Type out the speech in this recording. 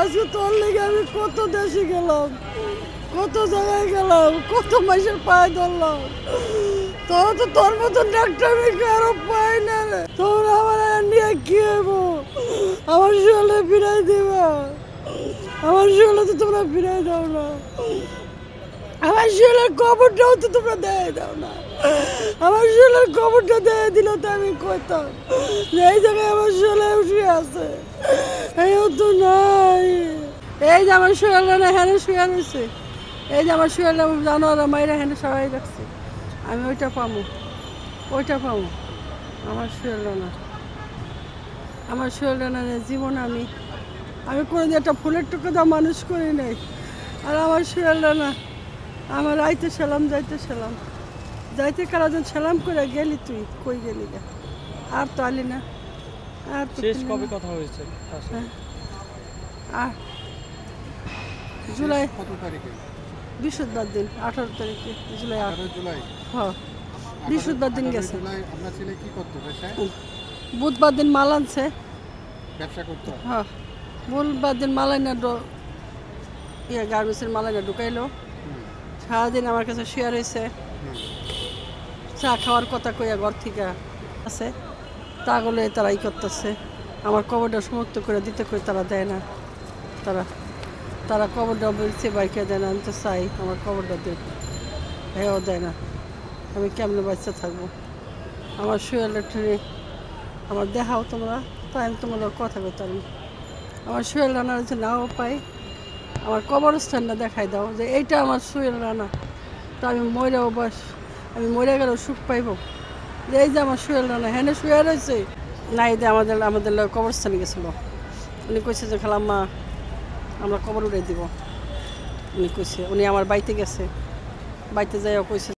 আজকে তোর লেগে আমি কত দেশে গেলাম, কত জায়গায় গেলাম, কত মাসের পায়ে ধরলাম। তোর তো তোর মতন ডাক্তার আমি কারো পাই না রে। তোমরা আমার নিয়ে কি হবো? আমার শরীরে ফিরাই দিবা, আমার শরীরে তো তোমরা ফিরাই দাও না। আমার শরীরের কবরটাও তো তোমরা দেয় দাও না। আমার শরীরের কবরটা দেয় দিল তো আমি কইতাম যে এই জায়গায় আমার শরীরে শুয়ে আছে, এইও তো নাই। এই যে আমার শরীরটা না হ্যাঁ শুয়ে রয়েছে, এই যে আমার শরীরটা জানোয়ারা মাইরা হ্যাঁ সবাই রাখছে, আমি ওইটা পাবো, ওইটা পাবো। আমার শরীরটা না, আমার শরীরটা না জীবন আমি কোনোদিন একটা ফুলের টুকরো দাও মানুষ করি নাই। আর আমার শরীরটা না, আমার আইতে সালাম যাইতে সালাম, যাইতে কারাজন সালাম করে গেলি, তুই কই গেলি গা? আর তো আলি না। আর তো শেষ কবে কথা হয়েছে? আর জুলাই কত তারিখে? বৃহস্পতিবার দিন 18 তারিখে জুলাই। 18 জুলাই। হ্যাঁ বৃহস্পতিবার দিন গেছে। আপনার ছেলে কি করতো পেশায়? বুধবার দিন মাল আনছে, ব্যবসা করতো। হ্যাঁ বুধবার দিন মালাইনা গার্মেন্টসের মালাইনা ঢুকাইলো। সারাদিন আমার কাছে শেয়ার হয়েছে, চা খাওয়ার কথা কইয়া ঘর থেকে আছে, তাগুলো তারা করতেছে। আমার কবরটা সমাপ্ত করে দিতে কই তারা দেয় না, তারা কবরটা বলছে বাইকে দেয় না। আমি তো চাই আমার কবরটা দেয়, হ্যাঁ দেয় না। আমি কেমনে বাচ্চা থাকবো? আমার শুয়ালে ট্রেনে আমার দেখাও তোমরা, তাই আমি তোমাদের কথা বলতাম। আমার শুয়েল রান্নার যে নাও পাই, আমার কবরস্থানটা দেখাই দাও যে এইটা আমার শুয়েল রান্না, তা আমি মরেও বাস, আমি মরে গেলেও সুখ পাইব যে এই যে আমার শুয়েল রান্না হ্যাঁ শুয়ে রয়েছে। না এই যে আমাদের কবরস্থানে গেছিলো, উনি কইছে যে খালাম্মা আমরা কবর উড়াই দিব। উনি কইছে, উনি আমার বাড়িতে গেছে, বাড়িতে যাইও কইছে